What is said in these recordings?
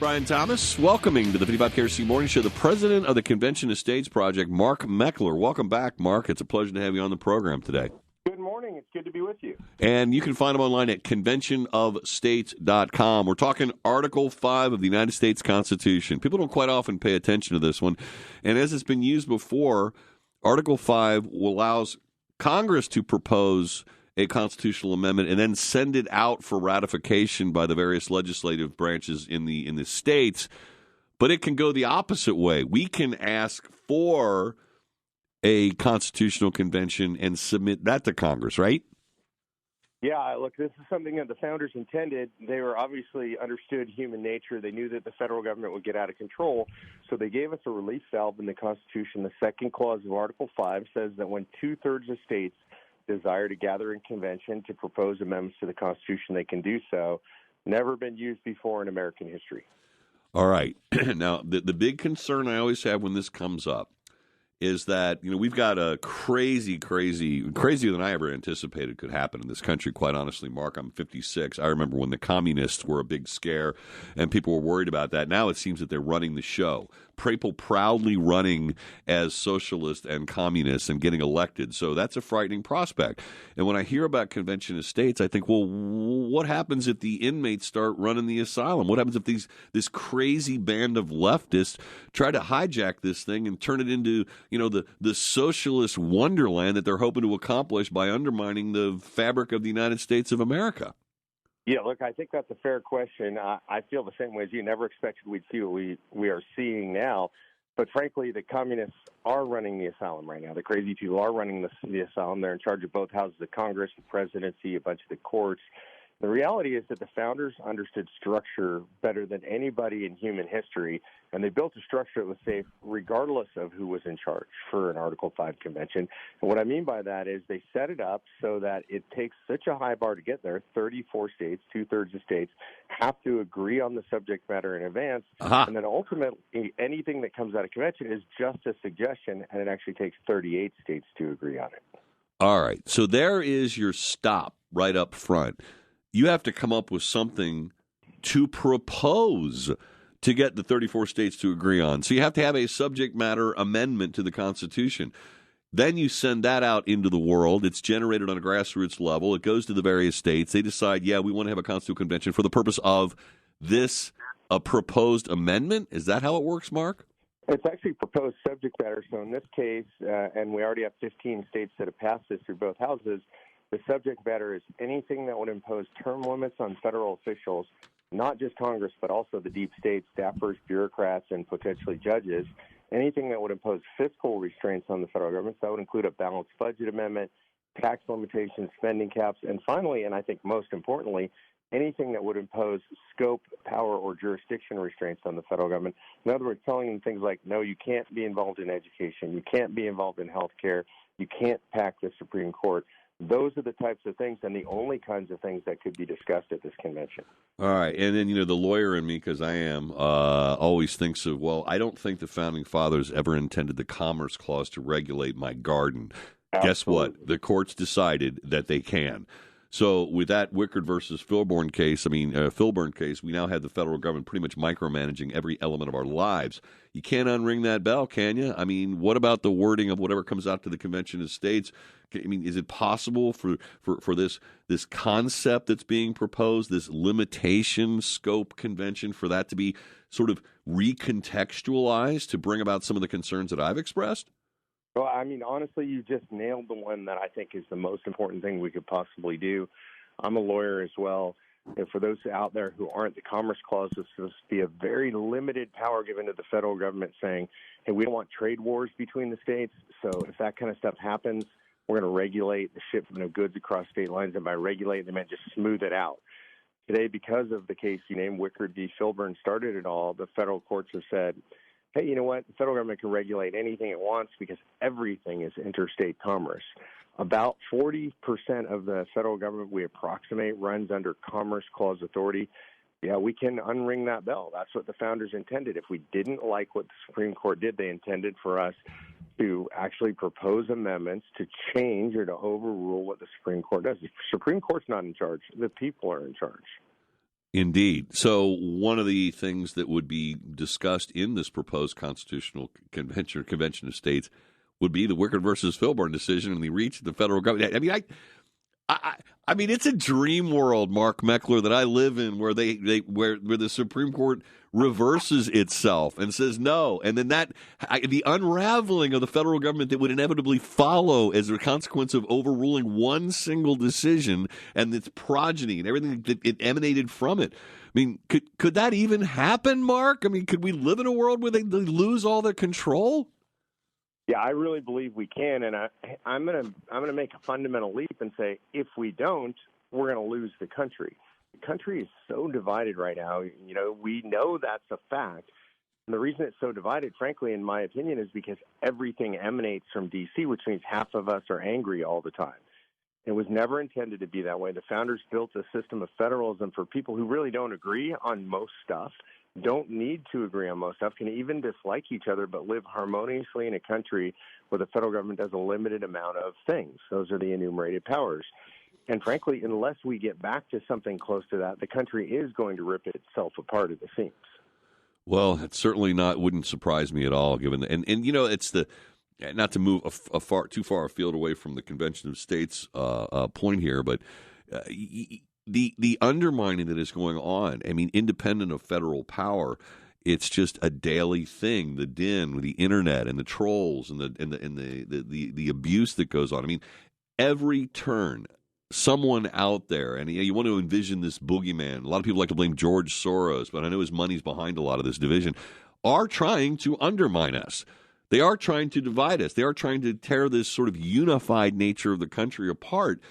Brian Thomas, welcoming to the 55 KRC Morning Show, the president of the Convention of States Project, Mark Meckler. Welcome back, Mark. It's a pleasure to have you on the program today. Good morning. It's good to be with you. And you can find them online at conventionofstates.com. We're talking Article 5 of the United States Constitution. People don't quite often pay attention to this one. And as it's been used before, Article 5 allows Congress to propose a constitutional amendment and then send it out for ratification by the various legislative branches in the states. But it can go the opposite way. We can ask for a constitutional convention and submit that to Congress, right? Yeah, look, this is something that the founders intended. They were obviously understood human nature. They knew that the federal government would get out of control, so they gave us a relief valve in the Constitution. The second clause of Article 5 says that when two-thirds of states desire to gather in convention to propose amendments to the Constitution, they can do so. Never been used before in American history. All right. Now, the big concern I always have when this comes up is that, we've got a crazier than I ever anticipated could happen in this country, quite honestly. Mark, I'm 56. I remember when the communists were a big scare and people were worried about that. Now it seems that they're running the show. People proudly running as socialists and communists and getting elected. So that's a frightening prospect. And when I hear about Convention of States, I think, well, what happens if the inmates start running the asylum? What happens if this crazy band of leftists try to hijack this thing and turn it into, the socialist wonderland that they're hoping to accomplish by undermining the fabric of the United States of America? Yeah, look, I think that's a fair question. I feel the same way as you. Never expected we'd see what we are seeing now. But frankly, the communists are running the asylum right now. The crazy people are running the asylum. They're in charge of both houses of Congress, the presidency, a bunch of the courts. The reality is that the founders understood structure better than anybody in human history, and they built a structure that was safe regardless of who was in charge for an Article 5 convention. And what I mean by that is they set it up so that it takes such a high bar to get there. 34 states, two-thirds of states, have to agree on the subject matter in advance, and then ultimately anything that comes out of convention is just a suggestion, and it actually takes 38 states to agree on it. All right, so there is your stop right up front. You have to come up with something to propose to get the 34 states to agree on. So you have to have a subject matter amendment to the Constitution. Then you send that out into the world. It's generated on a grassroots level. It goes to the various states. They decide, yeah, we want to have a constitutional convention for the purpose of this proposed amendment. Is that how it works, Mark? It's actually proposed subject matter. So in this case, and we already have 15 states that have passed this through both houses, the subject matter is anything that would impose term limits on federal officials, not just Congress, but also the deep state, staffers, bureaucrats, and potentially judges. Anything that would impose fiscal restraints on the federal government. So that would include a balanced budget amendment, tax limitations, spending caps, and finally, and I think most importantly, anything that would impose scope, power, or jurisdiction restraints on the federal government. In other words, telling them things like, no, you can't be involved in education, you can't be involved in health care, you can't pack the Supreme Court. Those are the types of things and the only kinds of things that could be discussed at this convention. All right. And then, the lawyer in me, because I am, always thinks of, well, I don't think the Founding Fathers ever intended the Commerce Clause to regulate my garden. Absolutely. Guess what? The courts decided that they can. So with that Wickard versus Filburn case, we now have the federal government pretty much micromanaging every element of our lives. You can't unring that bell, can you? I mean, what about the wording of whatever comes out to the Convention of States? I mean, is it possible for this concept that's being proposed, this limitation scope convention, for that to be sort of recontextualized to bring about some of the concerns that I've expressed? Well, I mean, honestly, you just nailed the one that I think is the most important thing we could possibly do. I'm a lawyer as well. And for those out there who aren't, the Commerce Clause is supposed to be a very limited power given to the federal government saying, hey, we don't want trade wars between the states. So if that kind of stuff happens, we're going to regulate the shipment of goods across state lines. And by regulate, they meant just smooth it out. Today, because of the case you named, Wickard v. Filburn started it all, the federal courts have said, hey, you know what? The federal government can regulate anything it wants because everything is interstate commerce. About 40% of the federal government, we approximate, runs under Commerce Clause authority. Yeah, we can unring that bell. That's what the founders intended. If we didn't like what the Supreme Court did, they intended for us to actually propose amendments to change or to overrule what the Supreme Court does. The Supreme Court's not in charge. The people are in charge. Indeed. So one of the things that would be discussed in this proposed constitutional convention or convention of states would be the Wicker versus Filburn decision and the reach of the federal government. I mean, it's a dream world, Mark Meckler, that I live in, where where the Supreme Court reverses itself and says no, and then the unraveling of the federal government that would inevitably follow as a consequence of overruling one single decision and its progeny and everything that it emanated from it. I mean, could that even happen, Mark? I mean, could we live in a world where they lose all their control? Yeah, I really believe we can, and I'm gonna make a fundamental leap and say if we don't, we're going to lose the country. The country is so divided right now. You know, we know that's a fact. And the reason it's so divided, frankly, in my opinion, is because everything emanates from D.C., which means half of us are angry all the time. It was never intended to be that way. The founders built a system of federalism for people who really don't agree on most stuff, don't need to agree on most stuff, can even dislike each other, but live harmoniously in a country where the federal government does a limited amount of things. Those are the enumerated powers. And frankly, unless we get back to something close to that, the country is going to rip itself apart at the seams. Well, it's certainly wouldn't surprise me at all, given and you know, it's not to move too far afield away from the Convention of States point here, but the undermining that is going on, I mean, independent of federal power, it's just a daily thing. The din, the internet, and the trolls, and the abuse that goes on. I mean, every turn, someone out there, and you want to envision this boogeyman. A lot of people like to blame George Soros, but I know his money's behind a lot of this division, are trying to undermine us. They are trying to divide us. They are trying to tear this sort of unified nature of the country apart.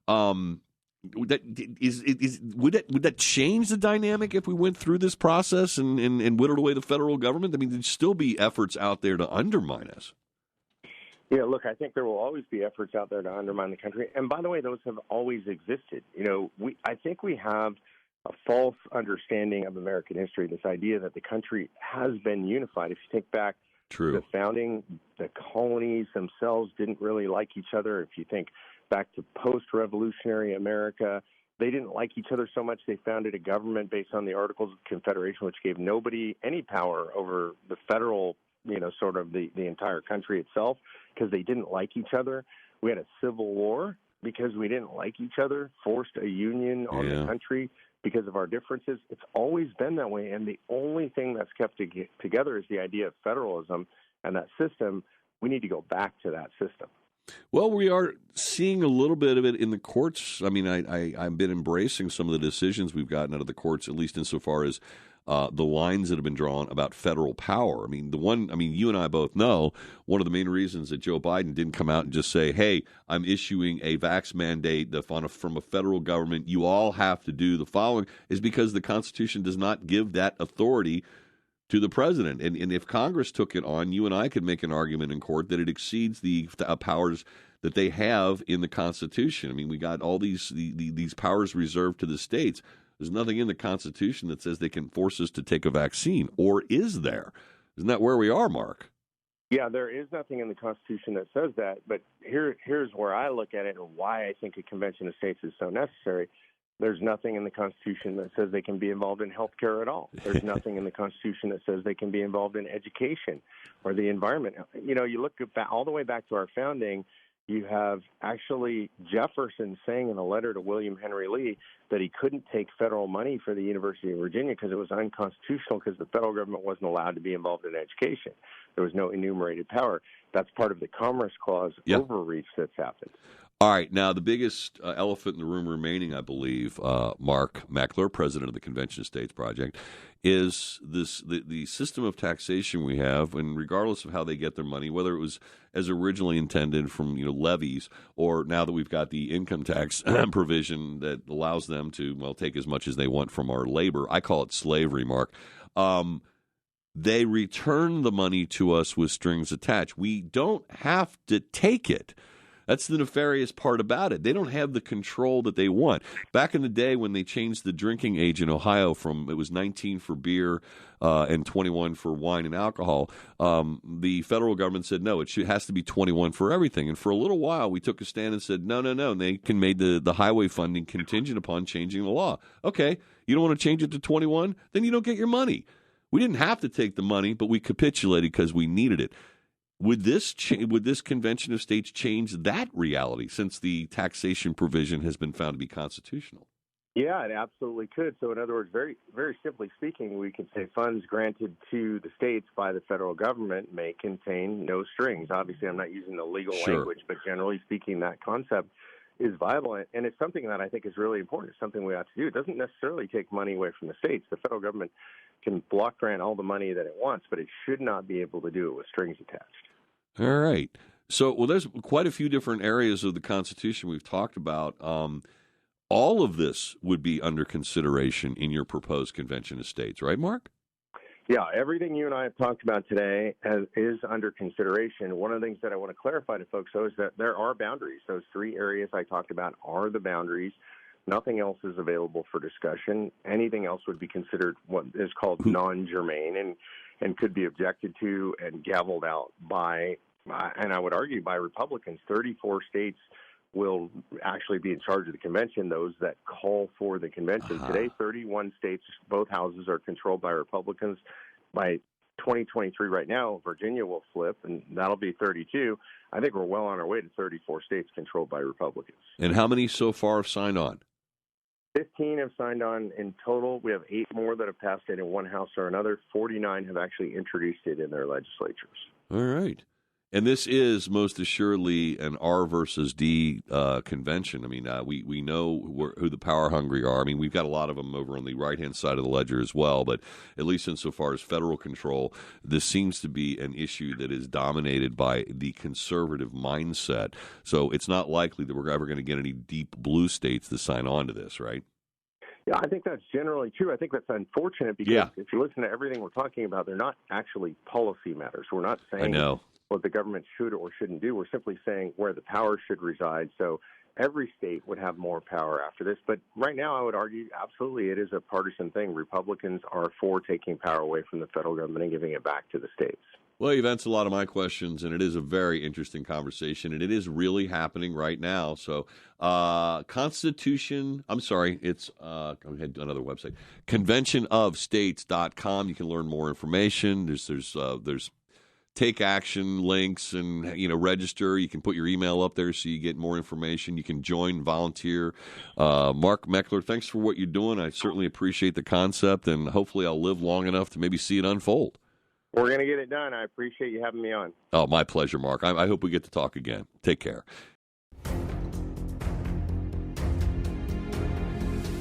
Would that change the dynamic if we went through this process and whittled away the federal government? I mean, there'd still be efforts out there to undermine us. Yeah, look, I think there will always be efforts out there to undermine the country. And by the way, those have always existed. You know, I think we have a false understanding of American history, this idea that the country has been unified. If you think back to the founding, the colonies themselves didn't really like each other. If you think back to post-revolutionary America, they didn't like each other so much they founded a government based on the Articles of Confederation, which gave nobody any power over the federal, you know, sort of the entire country itself, because they didn't like each other. We had a civil war because we didn't like each other, forced a union on the country because of our differences. It's always been that way, and the only thing that's kept together is the idea of federalism and that system. We need to go back to that system. Well, we are seeing a little bit of it in the courts. I mean, I've been embracing some of the decisions we've gotten out of the courts, at least insofar as the lines that have been drawn about federal power. I mean, you and I both know one of the main reasons that Joe Biden didn't come out and just say, hey, I'm issuing a vax mandate from a federal government. You all have to do the following, is because the Constitution does not give that authority to the president. And if Congress took it on, you and I could make an argument in court that it exceeds the powers that they have in the Constitution. I mean, we got all these powers reserved to the states. There's nothing in the Constitution that says they can force us to take a vaccine, or is there? Isn't that where we are, Mark? Yeah, there is nothing in the Constitution that says that, but here's where I look at it and why I think a convention of states is so necessary. There's nothing in the Constitution that says they can be involved in health care at all. There's nothing in the Constitution that says they can be involved in education or the environment. You know, you look all the way back to our founding, you have actually Jefferson saying in a letter to William Henry Lee that he couldn't take federal money for the University of Virginia because it was unconstitutional because the federal government wasn't allowed to be involved in education. There was no enumerated power. That's part of the Commerce Clause overreach that's happened. All right. Now, the biggest elephant in the room remaining, I believe, Mark Meckler, president of the Convention of States Project, is the system of taxation we have, and regardless of how they get their money, whether it was as originally intended from levies, or now that we've got the income tax provision that allows them to take as much as they want from our labor. I call it slavery, Mark. They return the money to us with strings attached. We don't have to take it. That's the nefarious part about it. They don't have the control that they want. Back in the day when they changed the drinking age in Ohio from, it was 19 for beer and 21 for wine and alcohol, the federal government said, no, it has to be 21 for everything. And for a little while, we took a stand and said, no. And they made the highway funding contingent upon changing the law. Okay, you don't want to change it to 21? Then you don't get your money. We didn't have to take the money, but we capitulated because we needed it. Would this convention of states change that reality since the taxation provision has been found to be constitutional? Yeah, it absolutely could. So in other words, very, very simply speaking, we could say funds granted to the states by the federal government may contain no strings. Obviously, I'm not using the legal language, but generally speaking, that concept is viable. And it's something that I think is really important. It's something we ought to do. It doesn't necessarily take money away from the states. The federal government can block grant all the money that it wants, but it should not be able to do it with strings attached. All right. So, well, there's quite a few different areas of the Constitution we've talked about. All of this would be under consideration in your proposed convention of states, right, Mark? Yeah, everything you and I have talked about today is under consideration. One of the things that I want to clarify to folks, though, is that there are boundaries. Those three areas I talked about are the boundaries. Nothing else is available for discussion. Anything else would be considered what is called non-germane and could be objected to and gavelled out by, and I would argue by Republicans. 34 states will actually be in charge of the convention, those that call for the convention. Today, 31 states, both houses are controlled by Republicans. By 2023 right now, Virginia will flip, and that'll be 32. I think we're well on our way to 34 states controlled by Republicans. And how many so far have signed on? 15 have signed on in total. We have 8 more that have passed it in one house or another. 49 have actually introduced it in their legislatures. All right. And this is most assuredly an R versus D convention. I mean, we know who the power hungry are. I mean, we've got a lot of them over on the right-hand side of the ledger as well, but at least insofar as federal control, this seems to be an issue that is dominated by the conservative mindset. So it's not likely that we're ever going to get any deep blue states to sign on to this, right? Yeah, I think that's generally true. I think that's unfortunate because if you listen to everything we're talking about, they're not actually policy matters. We're not saying what the government should or shouldn't do. We're simply saying where the power should reside. So every state would have more power after this. But right now, I would argue absolutely it is a partisan thing. Republicans are for taking power away from the federal government and giving it back to the states. Well, you've answered a lot of my questions, and it is a very interesting conversation, and it is really happening right now. So Constitution, I'm sorry, it's I had another website, conventionofstates.com. You can learn more information. There's take action links and, register. You can put your email up there so you get more information. You can join, volunteer. Mark Meckler, thanks for what you're doing. I certainly appreciate the concept, and hopefully I'll live long enough to maybe see it unfold. We're going to get it done. I appreciate you having me on. Oh, my pleasure, Mark. I hope we get to talk again. Take care.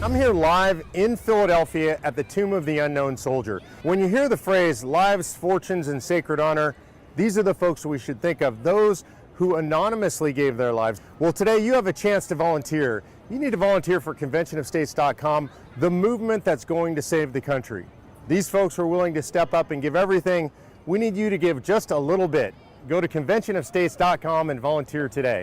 I'm here live in Philadelphia at the Tomb of the Unknown Soldier. When you hear the phrase lives, fortunes, and sacred honor, these are the folks we should think of, those who anonymously gave their lives. Well, today you have a chance to volunteer. You need to volunteer for conventionofstates.com, the movement that's going to save the country. These folks are willing to step up and give everything. We need you to give just a little bit. Go to conventionofstates.com and volunteer today.